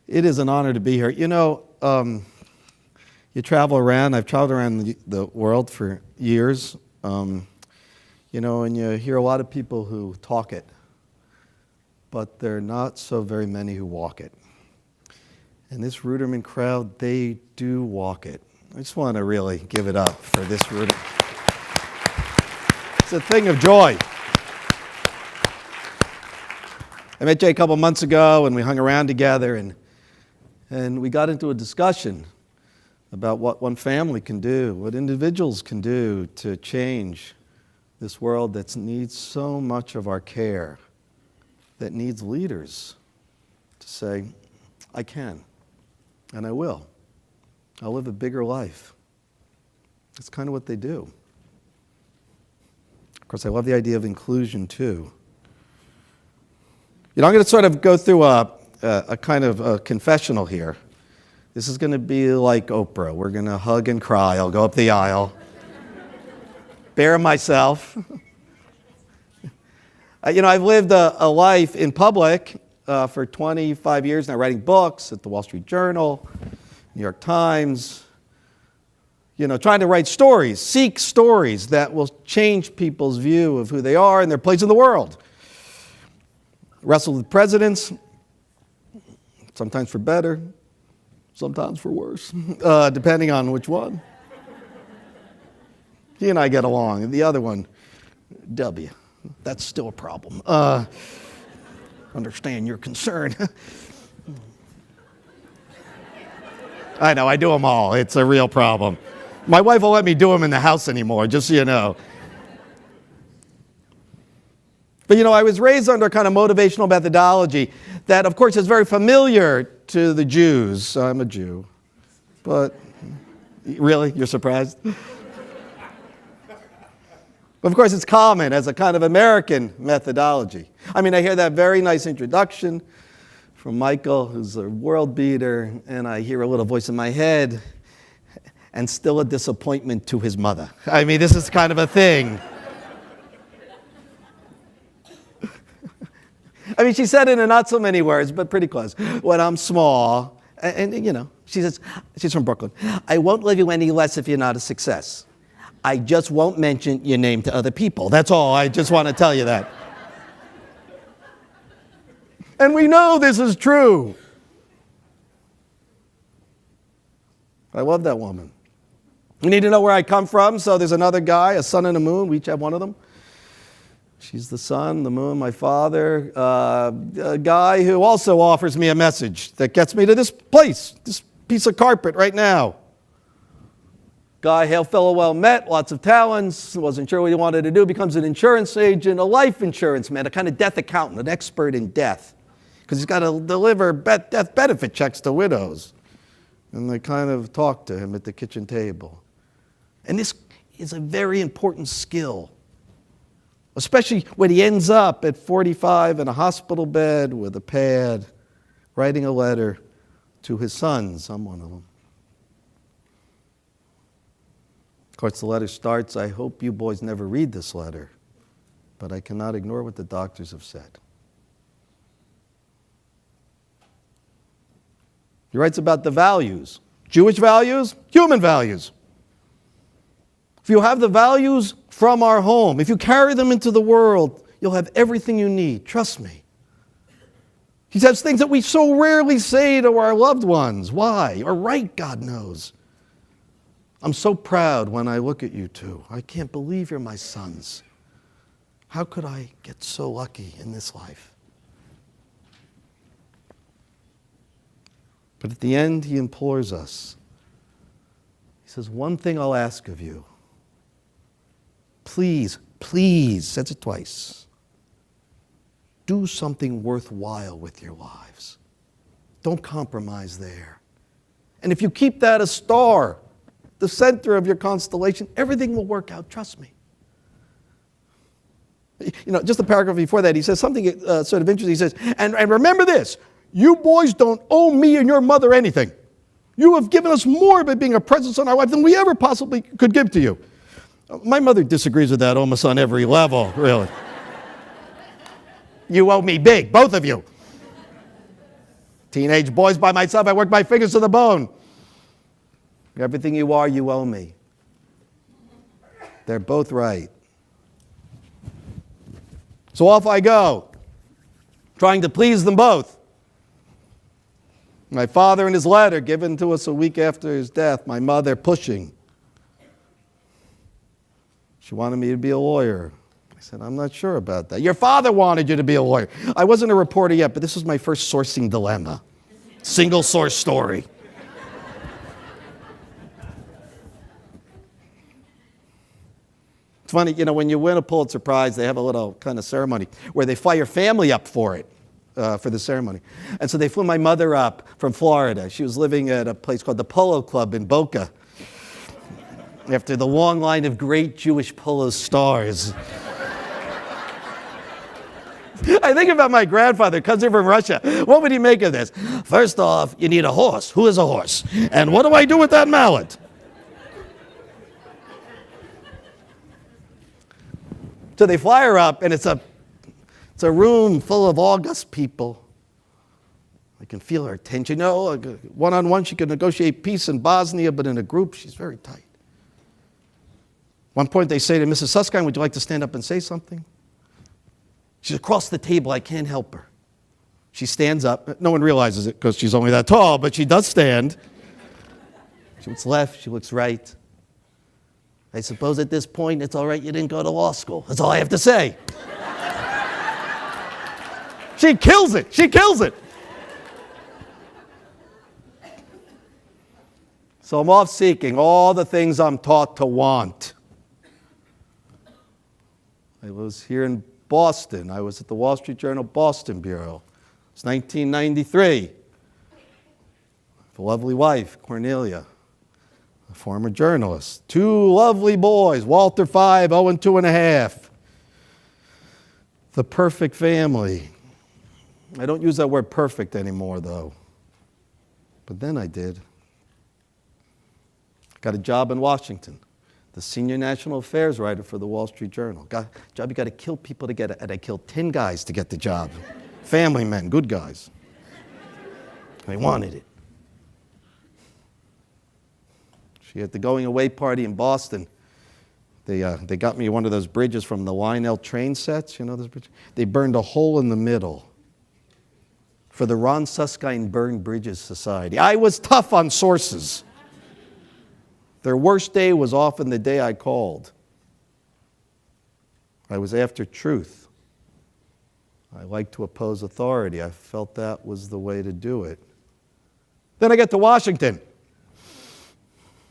It is an honor to be here. You travel around. I've traveled around the world for years, and you hear a lot of people who talk it, but there are not so very many who walk it. And this Ruderman crowd, they do walk it. I just want to really give it up for this Ruderman. It's a thing of joy. I met Jay a couple months ago, and we hung around together, and we got into a discussion about what one family can do, what individuals can do to change this world that needs so much of our care, that needs leaders to say, I can, and I will. I'll live a bigger life. That's kind of what they do. Of course, I love the idea of inclusion, too. I'm going to sort of go through a kind of a confessional here. This is going to be like Oprah. We're going to hug and cry. I'll go up the aisle. Bare myself. I've lived a life in public for 25 years now, writing books at the Wall Street Journal, New York Times, trying to write stories, seek stories that will change people's view of who they are and their place in the world. Wrestled with presidents, sometimes for better, sometimes for worse, depending on which one. He and I get along, and the other one, W. That's still a problem. Understand your concern. I know, I do them all. It's a real problem. My wife won't let me do them in the house anymore, just so you know. But I was raised under a kind of motivational methodology that, of course, is very familiar to the Jews. I'm a Jew. But, really? You're surprised? But, of course, it's common as a kind of American methodology. I hear that very nice introduction from Michael, who's a world beater, and I hear a little voice in my head, and still a disappointment to his mother. This is kind of a thing. She said it in not so many words, but pretty close. When I'm small, and she says, she's from Brooklyn, I won't love you any less if you're not a success. I just won't mention your name to other people. That's all. I just want to tell you that. And we know this is true. I love that woman. You need to know where I come from, so there's another guy, a sun and a moon. We each have one of them. She's the sun, the moon, my father, a guy who also offers me a message that gets me to this place, this piece of carpet right now. Guy, hail fellow well met, lots of talents, wasn't sure what he wanted to do, becomes an insurance agent, a life insurance man, a kind of death accountant, an expert in death, because he's got to deliver death benefit checks to widows. And they kind of talk to him at the kitchen table. And this is a very important skill, especially when he ends up at 45 in a hospital bed with a pad, writing a letter to his sons. I'm one of them. Of course, the letter starts, I hope you boys never read this letter, but I cannot ignore what the doctors have said. He writes about the values, Jewish values, human values. If you have the values from our home, if you carry them into the world, you'll have everything you need. Trust me. He says things that we so rarely say to our loved ones. Why? Or right, God knows. I'm so proud when I look at you two. I can't believe you're my sons. How could I get so lucky in this life? But at the end, he implores us. He says, one thing I'll ask of you. Please, says it twice. Do something worthwhile with your lives. Don't compromise there. And if you keep that a star, the center of your constellation, everything will work out, trust me. Just a paragraph before that, he says something sort of interesting. He says, and remember this, you boys don't owe me and your mother anything. You have given us more by being a presence in our life than we ever possibly could give to you. My mother disagrees with that almost on every level, really. You owe me big, both of you. Teenage boys by myself, I worked my fingers to the bone. Everything you are, you owe me. They're both right. So off I go, trying to please them both. My father in his letter given to us a week after his death, my mother pushing. She wanted me to be a lawyer. I said, I'm not sure about that. Your father wanted you to be a lawyer. I wasn't a reporter yet, but this was my first sourcing dilemma. Single source story. It's funny, when you win a Pulitzer Prize, they have a little kind of ceremony where they fly your family up for it, for the ceremony. And so they flew my mother up from Florida. She was living at a place called the Polo Club in Boca, after the long line of great Jewish polo stars. I think about my grandfather, comes in from Russia. What would he make of this? First off, you need a horse. Who is a horse? And what do I do with that mallet? So they fly her up, and it's a room full of august people. I can feel her tension. One-on-one, she can negotiate peace in Bosnia, but in a group, she's very tight. One point, they say to Mrs. Suskind, would you like to stand up and say something? She's across the table. I can't help her. She stands up. No one realizes it because she's only that tall, but she does stand. She looks left. She looks right. I suppose at this point, it's all right you didn't go to law school. That's all I have to say. She kills it. She kills it. So I'm off seeking all the things I'm taught to want. I was here in Boston. I was at the Wall Street Journal Boston Bureau. It's 1993. A lovely wife, Cornelia, a former journalist. 2 lovely boys, Walter 5, Owen 2.5. The perfect family. I don't use that word perfect anymore, though. But then I did. Got a job in Washington, the senior national affairs writer for the Wall Street Journal. Got a job you got to kill people to get it. And I killed 10 guys to get the job. Family men, good guys. They wanted it. She had the going away party in Boston. They got me one of those bridges from the Lionel train sets. You know those bridges? They burned a hole in the middle for the Ron Suskind Burned Bridges Society. I was tough on sources. Their worst day was often the day I called. I was after truth. I liked to oppose authority. I felt that was the way to do it. Then I get to Washington.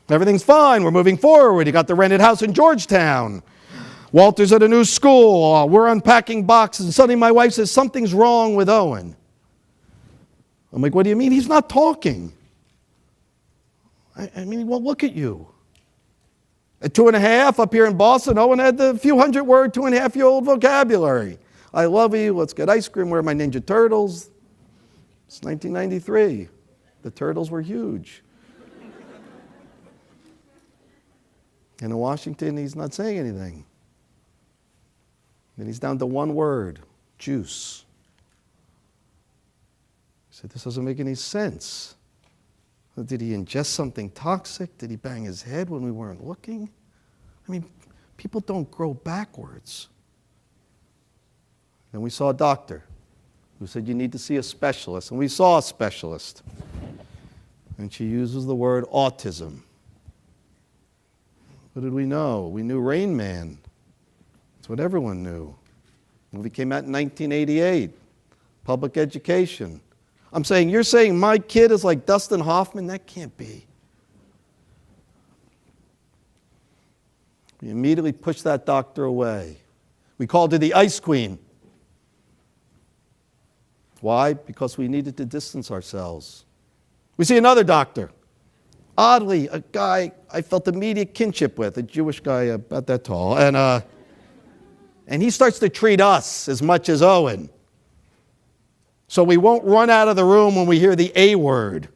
Everything's fine. We're moving forward. You got the rented house in Georgetown. Walter's at a new school. We're unpacking boxes. And suddenly my wife says, something's wrong with Owen. I'm like, what do you mean? He's not talking. I mean, well, look at you. At 2.5 up here in Boston, Owen had the few hundred word, 2.5-year-old vocabulary. I love you. Let's get ice cream. Where are my Ninja Turtles? It's 1993. The turtles were huge. And in Washington, he's not saying anything. Then he's down to one word, juice. I said, this doesn't make any sense. Did he ingest something toxic? Did he bang his head when we weren't looking? I mean, people don't grow backwards. Then we saw a doctor who said, you need to see a specialist. And we saw a specialist. And she uses the word autism. What did we know? We knew Rain Man. That's what everyone knew. The movie came out in 1988. Public education. I'm saying, you're saying my kid is like Dustin Hoffman? That can't be. We immediately pushed that doctor away. We called her the Ice Queen. Why? Because we needed to distance ourselves. We see another doctor. Oddly, a guy I felt immediate kinship with, a Jewish guy about that tall. And he starts to treat us as much as Owen. So we won't run out of the room when we hear the A word.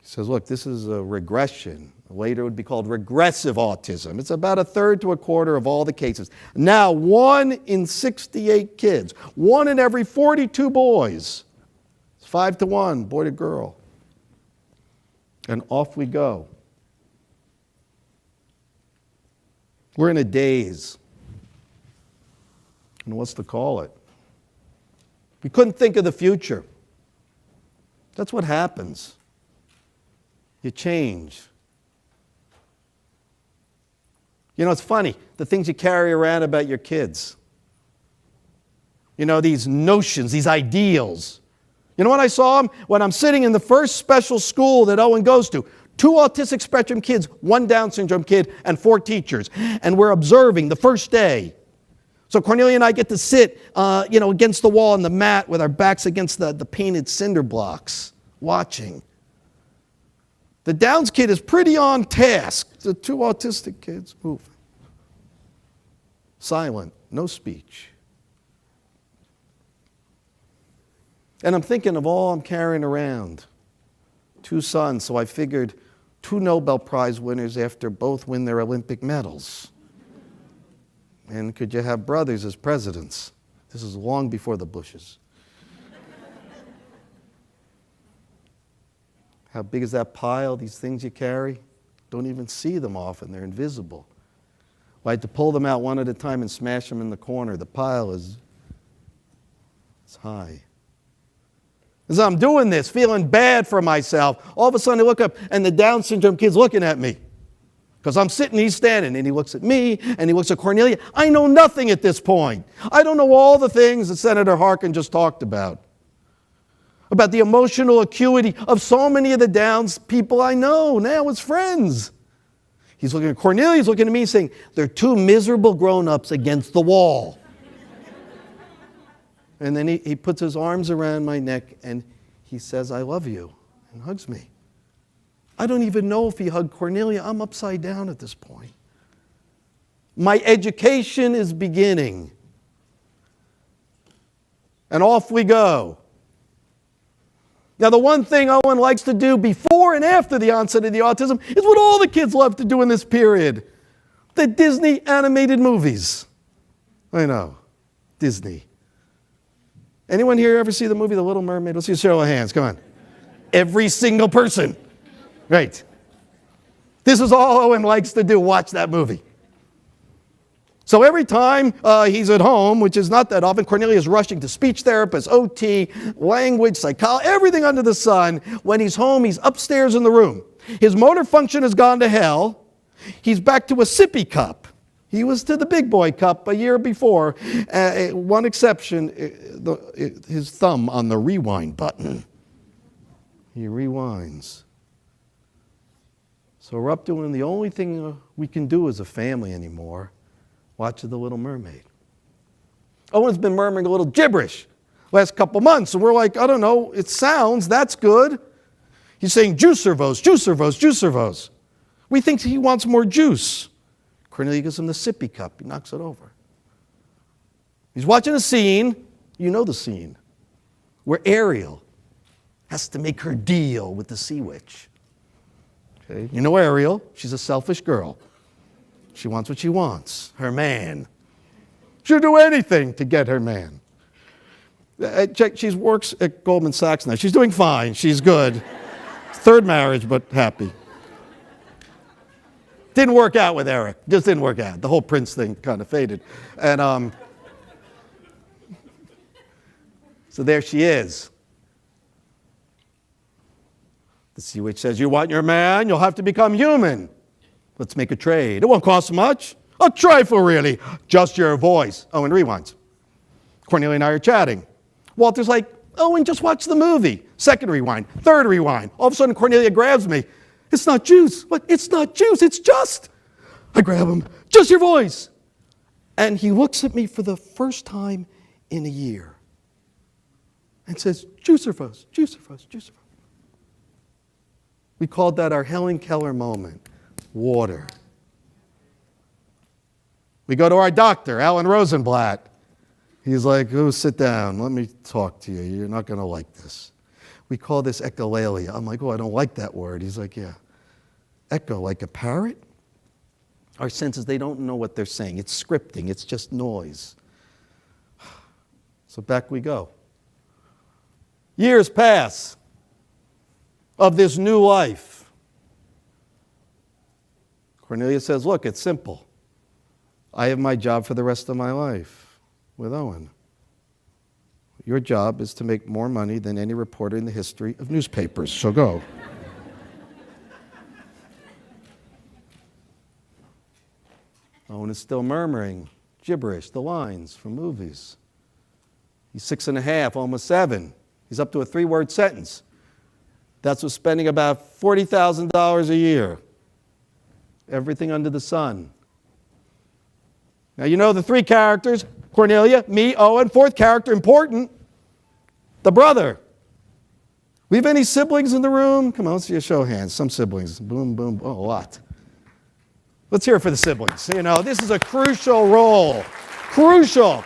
He says, look, this is a regression. Later it would be called regressive autism. It's about a third to a quarter of all the cases. Now, 1 in 68 kids, 1 in every 42 boys. It's 5 to 1, boy to girl. And off we go. We're in a daze. And what's to call it? We couldn't think of the future. That's what happens. You change. You know, it's funny, the things you carry around about your kids. You know, these notions, these ideals. You know what I saw them? When I'm sitting in the first special school that Owen goes to, 2 autistic spectrum kids, 1 Down syndrome kid, and 4 teachers. And we're observing the first day. So Cornelia and I get to sit, against the wall on the mat with our backs against the painted cinder blocks, watching. The Downs kid is pretty on task. The 2 autistic kids moving. Silent, no speech. And I'm thinking of all I'm carrying around. 2 sons, so I figured 2 Nobel Prize winners after both win their Olympic medals. And could you have brothers as presidents? This is long before the Bushes. How big is that pile, these things you carry? Don't even see them often, they're invisible. Well, I had to pull them out one at a time and smash them in the corner. The pile it's high. As I'm doing this, feeling bad for myself, all of a sudden I look up and the Down syndrome kid's looking at me. Because I'm sitting, he's standing, and he looks at me, and he looks at Cornelia. I know nothing at this point. I don't know all the things that Senator Harkin just talked about the emotional acuity of so many of the Downs people I know now as friends. He's looking at Cornelia, he's looking at me saying, they're 2 miserable grown-ups against the wall. And then he puts his arms around my neck and he says, I love you, and hugs me. I don't even know if he hugged Cornelia. I'm upside down at this point. My education is beginning. And off we go. Now, the one thing Owen likes to do before and after the onset of the autism is what all the kids love to do in this period. The Disney animated movies. I know. Disney. Anyone here ever see the movie The Little Mermaid? Let's see a show of hands. Come on. Every single person. Right. This is all Owen likes to do, watch that movie. So every time he's at home, which is not that often, Cornelia is rushing to speech therapists, OT, language, psychology, everything under the sun. When he's home, he's upstairs in the room. His motor function has gone to hell. He's back to a sippy cup. He was to the big boy cup a year before. One exception, his thumb on the rewind button. He rewinds. So we're up to the only thing we can do as a family anymore. Watch The Little Mermaid. Owen's been murmuring a little gibberish last couple months, and we're like, I don't know, it sounds, that's good. He's saying juice servos, juice servos, juice servos. We think he wants more juice. Cornelia gives him the sippy cup. He knocks it over. He's watching a scene, you know the scene, where Ariel has to make her deal with the sea witch. Okay? You know Ariel, she's a selfish girl. She wants what she wants, her man. She'll do anything to get her man. She works at Goldman Sachs now. She's doing fine. She's good. 3rd marriage, but happy. Didn't work out with Eric. Just didn't work out. The whole Prince thing kind of faded. And so there she is. The sea witch says, you want your man? You'll have to become human. Let's make a trade. It won't cost much. A trifle, really. Just your voice. Owen rewinds. Cornelia and I are chatting. Walter's like, Owen, just watch the movie. 2nd rewind. 3rd rewind. All of a sudden, Cornelia grabs me. It's not juice. What? It's not juice. It's just. I grab him. Just your voice. And he looks at me for the first time in a year and says, juice servos, juice servos, juice servos. We called that our Helen Keller moment. Water. We go to our doctor, Alan Rosenblatt. He's like, oh, sit down. Let me talk to you. You're not going to like this. We call this echolalia. I'm like, oh, I don't like that word. He's like, yeah. echo like a parrot. Our senses, they don't know what they're saying. It's scripting. It's just noise. So back we go. Years pass of this new life. Cornelia says, look, it's simple. I have my job for the rest of my life with Owen. Your job is to make more money than any reporter in the history of newspapers, so go. Owen is still murmuring gibberish, the lines from movies. He's 6.5, almost 7. He's up to a 3-word sentence. That's what's spending about $40,000 a year. Everything under the sun. Now, you know the 3 characters, Cornelia, me, Owen. 4th character, important, the brother. We have any siblings in the room? Come on, let's see a show of hands. Some siblings. Boom, boom, oh, a lot. Let's hear it for the siblings. You know, this is a crucial role. Crucial.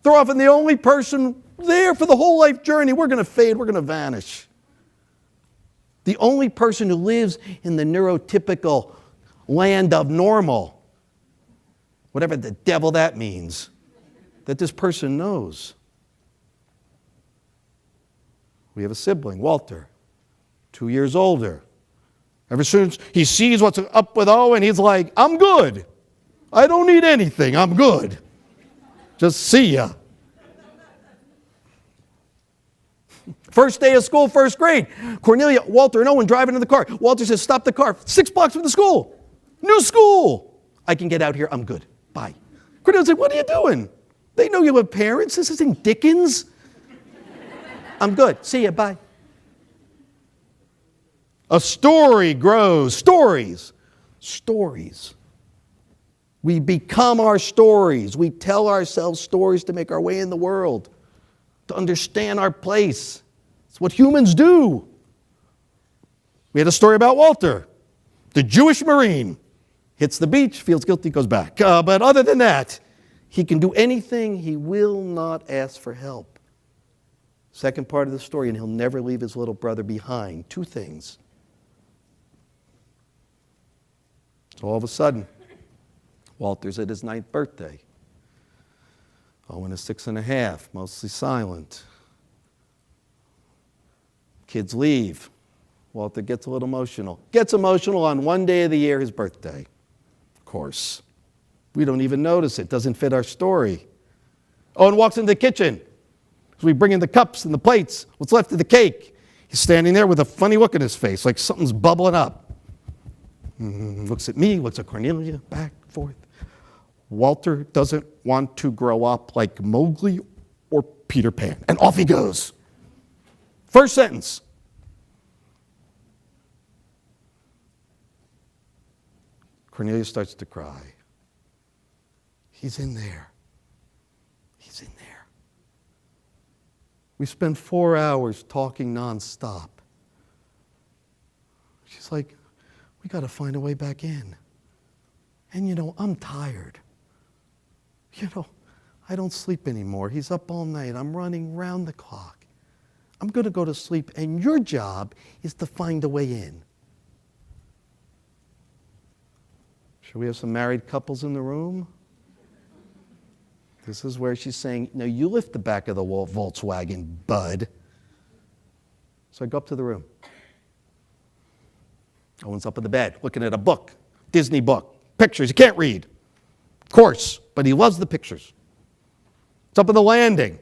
They're often the only person there for the whole life journey. We're going to fade. We're going to vanish. The only person who lives in the neurotypical land of normal, whatever the devil that means, that this person knows. We have a sibling, Walter, 2 years older. Ever since he sees what's up with Owen, he's like, I'm good. I don't need anything. I'm good. Just see ya. First day of school, first grade. Cornelia, Walter, and Owen driving in the car. Walter says, stop the car. 6 blocks from the school. New school. I can get out here. I'm good. Bye. Cornelia said, what are you doing? They know you have parents. This isn't Dickens. I'm good. See ya. Bye. A story grows. Stories. Stories. We become our stories. We tell ourselves stories to make our way in the world, to understand our place. It's what humans do. We had a story about Walter, the Jewish Marine. Hits the beach, feels guilty, goes back. But other than that, he can do anything. He will not ask for help. Second part of the story, and he'll never leave his little brother behind. 2 things. So all of a sudden, Walter's at his 9th birthday. Owen is 6.5, mostly silent. Kids leave. Walter gets a little emotional. Gets emotional on one day of the year, his birthday. Of course. We don't even notice it. Doesn't fit our story. Owen walks into the kitchen. So we bring in the cups and the plates, what's left of the cake. He's standing there with a funny look in his face, like something's bubbling up. Looks at me, looks at Cornelia, back, forth. Walter doesn't want to grow up like Mowgli or Peter Pan. And off he goes. First sentence. Cornelia starts to cry. He's in there. He's in there. We spend 4 hours talking nonstop. She's like, we got to find a way back in. And you know, I'm tired. You know, I don't sleep anymore. He's up all night. I'm running round the clock. I'm going to go to sleep, and your job is to find a way in. Should we have some married couples in the room? This is where she's saying, no, you lift the back of the Volkswagen, bud. So I go up to the room. Owen's up in the bed, looking at a book, Disney book, pictures. He can't read, of course, but he loves the pictures. It's up on the landing.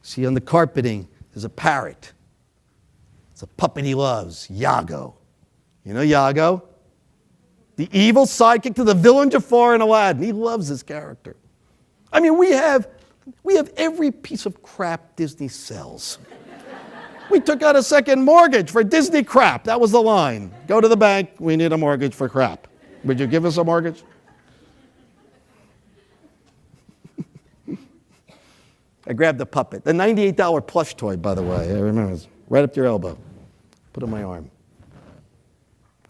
See, on the carpeting, there's a parrot. It's a puppet he loves, Yago. You know Yago? The evil sidekick to the villain Jafar in Aladdin. He loves this character. I mean, we have every piece of crap Disney sells. We took out a second mortgage for Disney crap. That was the line. Go to the bank. We need a mortgage for crap. Would you give us a mortgage? I grabbed the puppet. The $98 plush toy, by the way. I remember. It's right up to your elbow. Put it on my arm.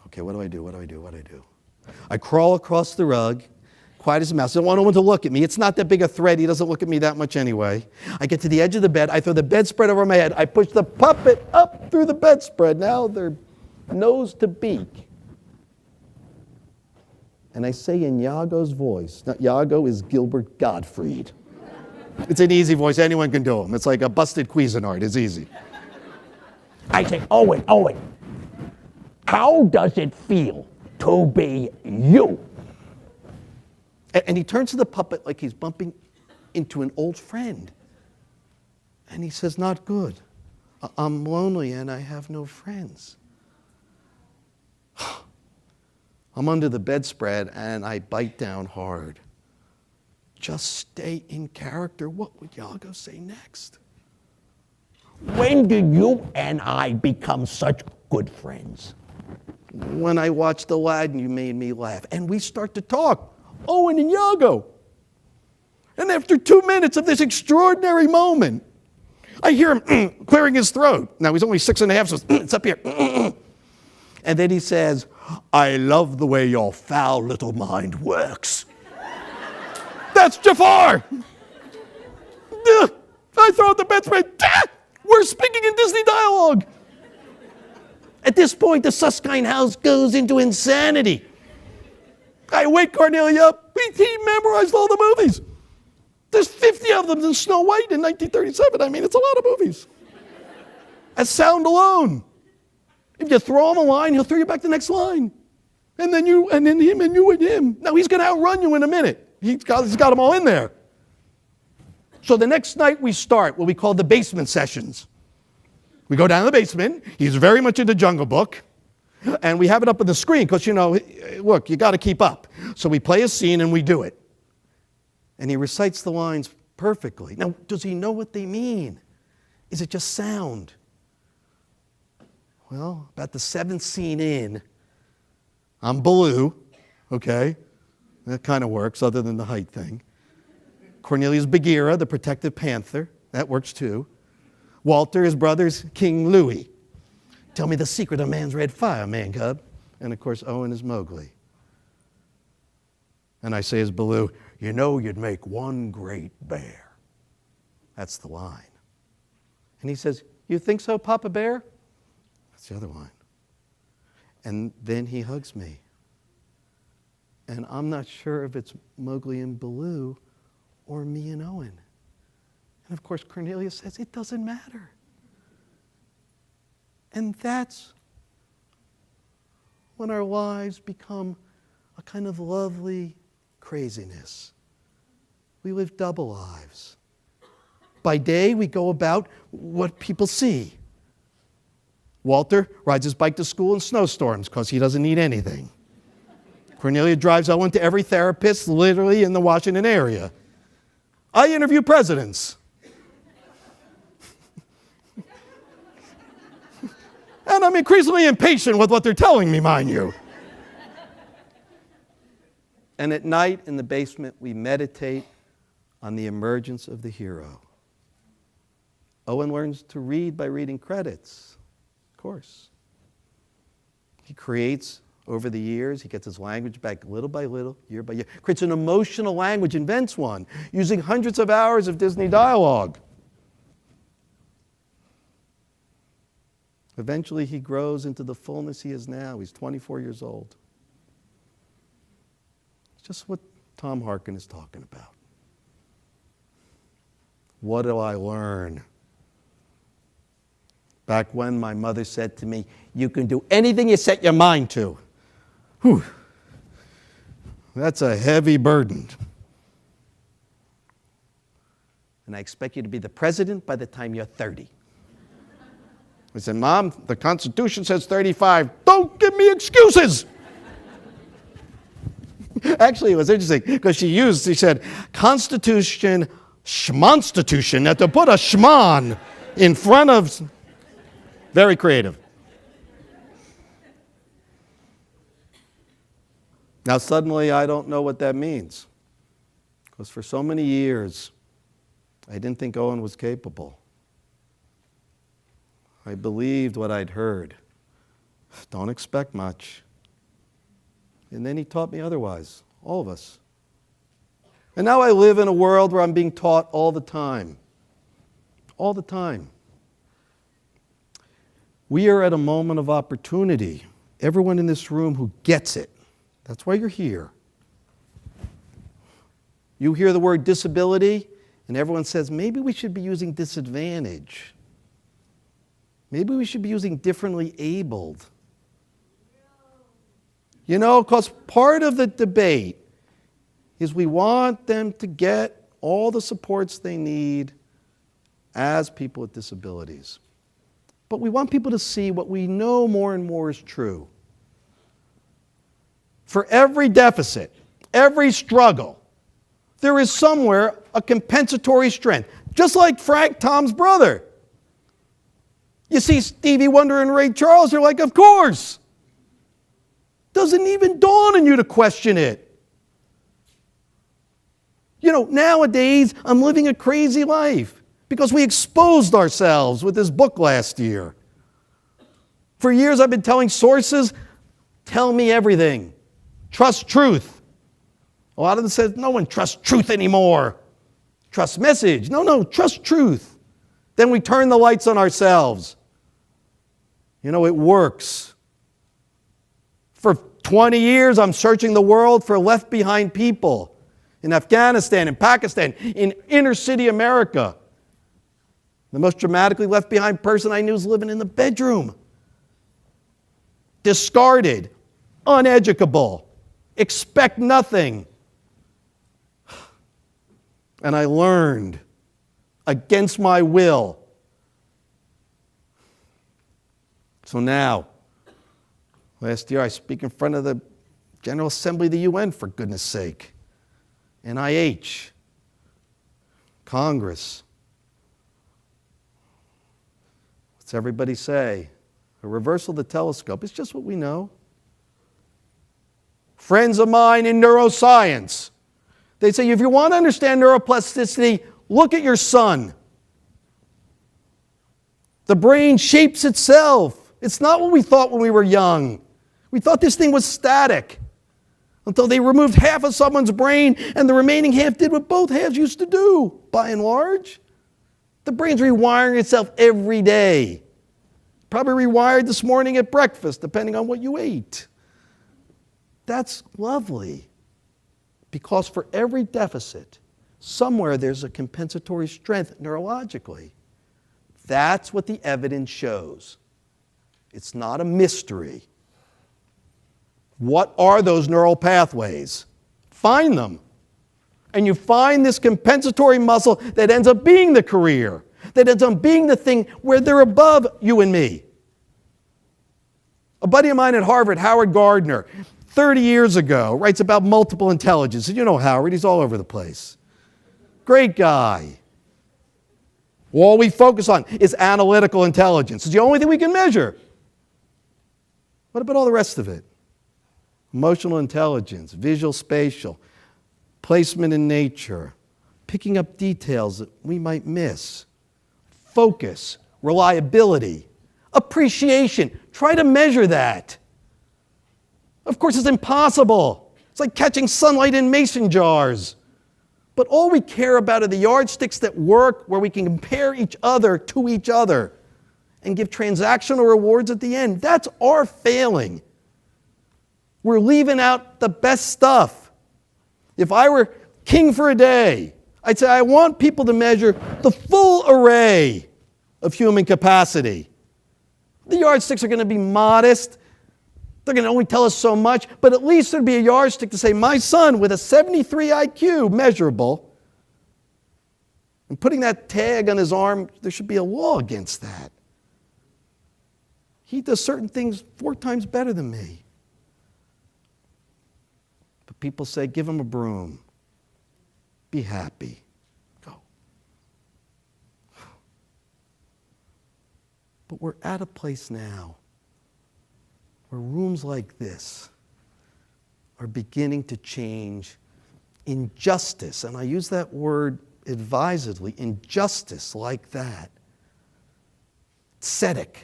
Okay, what do I do? I crawl across the rug, quiet as a mouse. I don't want anyone to look at me. It's not that big a threat. He doesn't look at me that much anyway. I get to the edge of the bed. I throw the bedspread over my head. I push the puppet up through the bedspread. Now they're nose to beak. And I say in Yago's voice, now Yago is Gilbert Gottfried. It's an easy voice. Anyone can do him. It's like a busted Cuisinart. It's easy. I say, Owen, how does it feel to be you? And he turns to the puppet like he's bumping into an old friend. And he says, not good. I'm lonely and I have no friends. I'm under the bedspread and I bite down hard. Just stay in character. What would Yago say next? When did you and I become such good friends? When I watched Aladdin, you made me laugh. And we start to talk, Owen and Yago. And after 2 minutes of this extraordinary moment, I hear him clearing his throat. Now, he's only 6.5, so it's up here. And then he says, I love the way your foul little mind works. That's Jafar. I throw out the bedspread. We're speaking in Disney dialogue. At this point, the Suskind house goes into insanity. I wake Cornelia up. He memorized all the movies. There's 50 of them in Snow White in 1937. I mean, it's a lot of movies. At sound alone. If you throw him a line, he'll throw you back the next line. And then you, and then him, and you and him. Now, he's going to outrun you in a minute. He's got them all in there. So the next night we start what we call the basement sessions. We go down to the basement. He's very much into Jungle Book. And we have it up on the screen because, look, you got to keep up. So we play a scene and we do it. And he recites the lines perfectly. Now, does he know what they mean? Is it just sound? Well, about the 7th scene in, I'm Baloo, okay? That kind of works other than the height thing. Cornelia's Bagheera, the protective panther. That works too. Walter, his brother's King Louie. Tell me the secret of man's red fire, man cub. And of course, Owen is Mowgli. And I say as Baloo, you know you'd make one great bear. That's the line. And he says, you think so, Papa Bear? That's the other line. And then he hugs me. And I'm not sure if it's Mowgli and Baloo or me and Owen. And of course, Cornelia says, it doesn't matter. And that's when our lives become a kind of lovely craziness. We live double lives. By day, we go about what people see. Walter rides his bike to school in snowstorms because he doesn't need anything. Cornelia drives Owen to every therapist literally in the Washington area. I interview presidents. And I'm increasingly impatient with what they're telling me, mind you. And at night in the basement, we meditate on the emergence of the hero. Owen learns to read by reading credits, of course. He creates over the years, he gets his language back little by little, year by year, creates an emotional language, invents one, using hundreds of hours of Disney dialogue. Eventually, he grows into the fullness he is now. He's 24 years old. It's just what Tom Harkin is talking about. What do I learn? Back when my mother said to me, you can do anything you set your mind to. Whew. That's a heavy burden. And I expect you to be the president by the time you're 30. I said, Mom, the Constitution says 35. Don't give me excuses. Actually, it was interesting because she said, Constitution, schmonstitution. Now, to put a schmon in front of, very creative. Now, suddenly, I don't know what that means. Because for so many years, I didn't think Owen was capable. I believed what I'd heard. Don't expect much. And then he taught me otherwise, all of us. And now I live in a world where I'm being taught all the time. All the time. We are at a moment of opportunity. Everyone in this room who gets it. That's why you're here. You hear the word disability, and everyone says, maybe we should be using disadvantage. Maybe we should be using differently abled. You know, because part of the debate is we want them to get all the supports they need as people with disabilities. But we want people to see what we know more and more is true. For every deficit, every struggle, there is somewhere a compensatory strength. Just like Frank, Tom's brother. You see Stevie Wonder and Ray Charles, you're like, of course. Doesn't even dawn on you to question it. You know, nowadays, I'm living a crazy life because we exposed ourselves with this book last year. For years, I've been telling sources, tell me everything. Trust truth. A lot of them said, no one trusts truth anymore. Trust message. No, trust truth. Then we turn the lights on ourselves. You know, it works. For 20 years, I'm searching the world for left behind people. In Afghanistan, in Pakistan, in inner city America. The most dramatically left behind person I knew is living in the bedroom. Discarded, uneducable, expect nothing. And I learned against my will. So now, last year I speak in front of the General Assembly of the UN, for goodness sake. NIH, Congress. What's everybody say? A reversal of the telescope. It's just what we know. Friends of mine in neuroscience, they say if you want to understand neuroplasticity, look at your son. The brain shapes itself. It's not what we thought when we were young. We thought this thing was static. Until they removed half of someone's brain and the remaining half did what both halves used to do, by and large. The brain's rewiring itself every day. Probably rewired this morning at breakfast, depending on what you ate. That's lovely. Because for every deficit, somewhere there's a compensatory strength neurologically. That's what the evidence shows. It's not a mystery. What are those neural pathways? Find them. And you find this compensatory muscle that ends up being the career, that ends up being the thing where they're above you and me. A buddy of mine at Harvard, Howard Gardner, 30 years ago, writes about multiple intelligence. And you know Howard, he's all over the place. Great guy. All we focus on is analytical intelligence. It's the only thing we can measure. What about all the rest of it? Emotional intelligence, visual spatial, placement in nature, picking up details that we might miss, focus, reliability, appreciation. Try to measure that. Of course, it's impossible. It's like catching sunlight in mason jars. But all we care about are the yardsticks that work, where we can compare each other to each other and give transactional rewards at the end. That's our failing. We're leaving out the best stuff. If I were king for a day, I'd say I want people to measure the full array of human capacity. The yardsticks are going to be modest. They're going to only tell us so much, but at least there'd be a yardstick to say, my son with a 73 IQ, measurable, and putting that tag on his arm, there should be a law against that. He does certain things 4 times better than me. But people say, give him a broom. Be happy. Go. But we're at a place now where rooms like this are beginning to change injustice, and I use that word advisedly, injustice like that. Tzedek.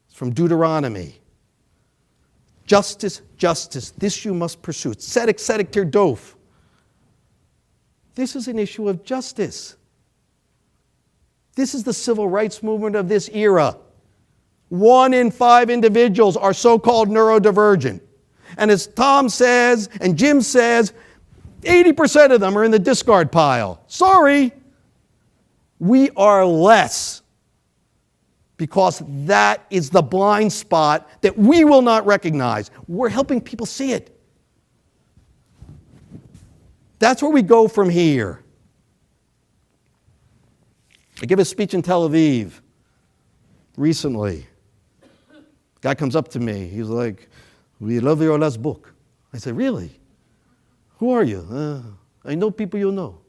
It's from Deuteronomy. Justice, justice, this you must pursue. Tzedek, tzedek tirdof. This is an issue of justice. This is the civil rights movement of this era. 1 in 5 individuals are so-called neurodivergent. And as Tom says, and Jim says, 80% of them are in the discard pile. Sorry. We are less because that is the blind spot that we will not recognize. We're helping people see it. That's where we go from here. I gave a speech in Tel Aviv recently. Guy comes up to me. He's like, "We love your last book." I said, "Really? Who are you?" "I know people you know."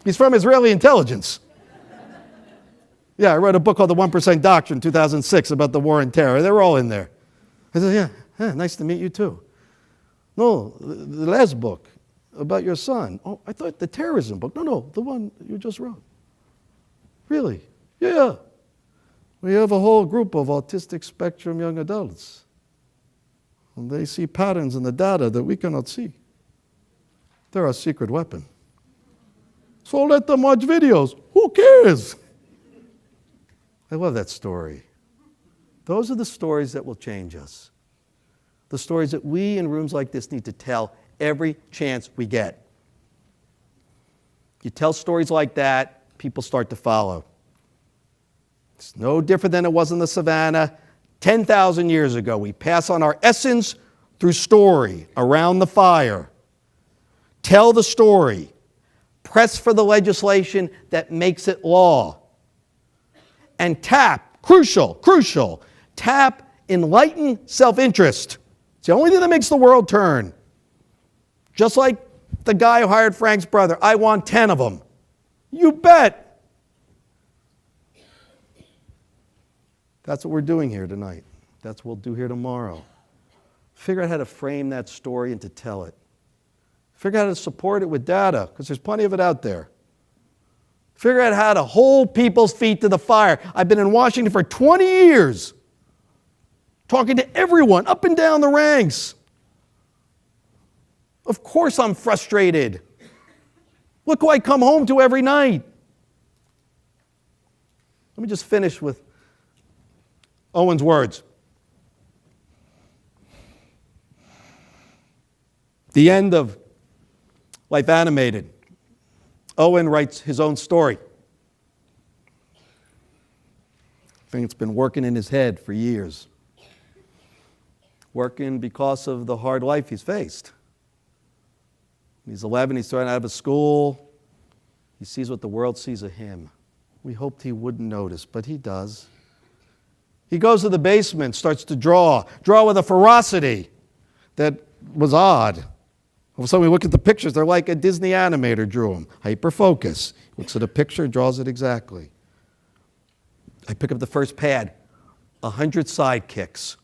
He's from Israeli intelligence. Yeah, I wrote a book called The 1% Doctrine, 2006, about the war on terror. They were all in there. I said, yeah, nice to meet you too. "No, the last book about your son." "Oh, I thought the terrorism book." No, the one you just wrote." "Really?" "Yeah. We have a whole group of autistic spectrum young adults. And they see patterns in the data that we cannot see. They're our secret weapon. So let them watch videos. Who cares?" I love that story. Those are the stories that will change us. The stories that we in rooms like this need to tell every chance we get. You tell stories like that, people start to follow. It's no different than it was in the Savannah 10,000 years ago. We pass on our essence through story around the fire. Tell the story. Press for the legislation that makes it law. And tap, crucial, tap enlightened self-interest. It's the only thing that makes the world turn. Just like the guy who hired Frank's brother. "I want 10 of them." You bet. That's what we're doing here tonight. That's what we'll do here tomorrow. Figure out how to frame that story and to tell it. Figure out how to support it with data, because there's plenty of it out there. Figure out how to hold people's feet to the fire. I've been in Washington for 20 years, talking to everyone up and down the ranks. Of course I'm frustrated. Look who I come home to every night. Let me just finish with Owen's words. The end of Life Animated. Owen writes his own story. I think it's been working in his head for years. Working because of the hard life he's faced. He's 11, he's thrown out of school. He sees what the world sees of him. We hoped he wouldn't notice, but he does. He goes to the basement, starts to draw with a ferocity that was odd. All of a sudden we look at the pictures, they're like a Disney animator drew them. Hyper-focus. Looks at a picture, draws it exactly. I pick up the first pad. 100 sidekicks.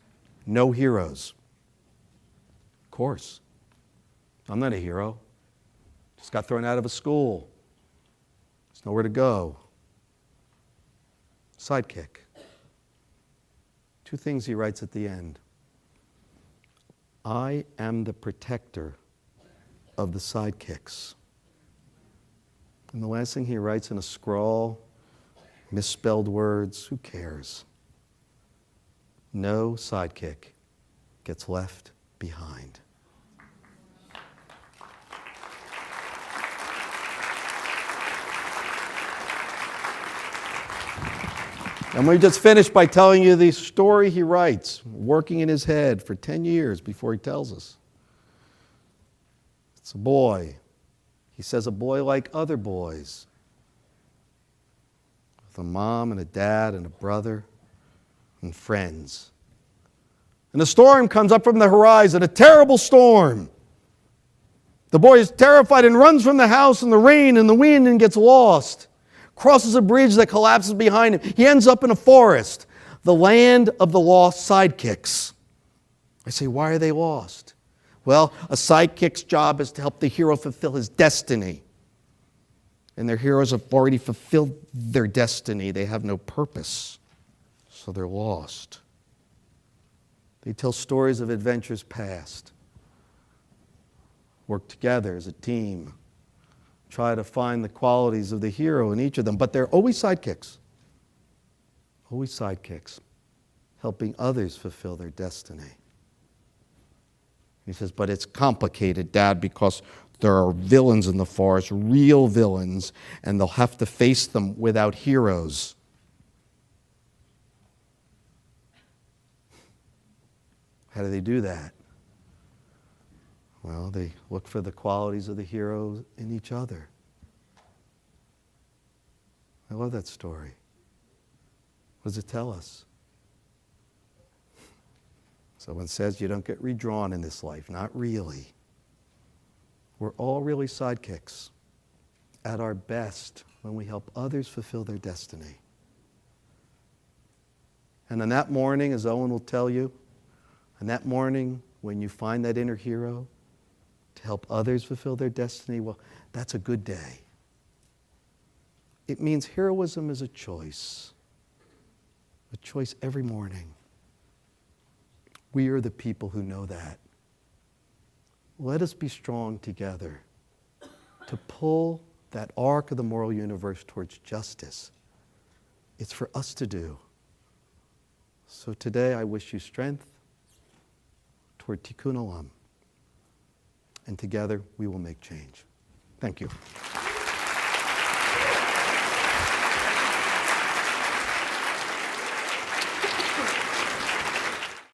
No heroes. Of course. I'm not a hero. Just got thrown out of a school. There's nowhere to go. Sidekick. 2 things he writes at the end. I am the protector of the sidekicks. And the last thing he writes in a scrawl, misspelled words, who cares? No sidekick gets left behind. And we just finished by telling you the story he writes, working in his head for 10 years before he tells us. It's a boy. He says a boy like other boys. With a mom and a dad and a brother and friends. And a storm comes up from the horizon, a terrible storm. The boy is terrified and runs from the house in the rain and the wind and gets lost. Crosses a bridge that collapses behind him. He ends up in a forest, the land of the lost sidekicks. I say, why are they lost? Well, a sidekick's job is to help the hero fulfill his destiny. And their heroes have already fulfilled their destiny. They have no purpose, so they're lost. They tell stories of adventures past. work together as a team, try to find the qualities of the hero in each of them. But they're always sidekicks. Always sidekicks, helping others fulfill their destiny. He says, but it's complicated, Dad, because there are villains in the forest, real villains, and they'll have to face them without heroes. How do they do that? Well, they look for the qualities of the heroes in each other. I love that story. What does it tell us? Someone says you don't get redrawn in this life. Not really. We're all really sidekicks at our best when we help others fulfill their destiny. And on that morning, as Owen will tell you, on that morning when you find that inner hero to help others fulfill their destiny, well, that's a good day. It means heroism is a choice every morning. We are the people who know that. Let us be strong together to pull that arc of the moral universe towards justice. It's for us to do. So today I wish you strength toward Tikkun Olam. And together we will make change. Thank you.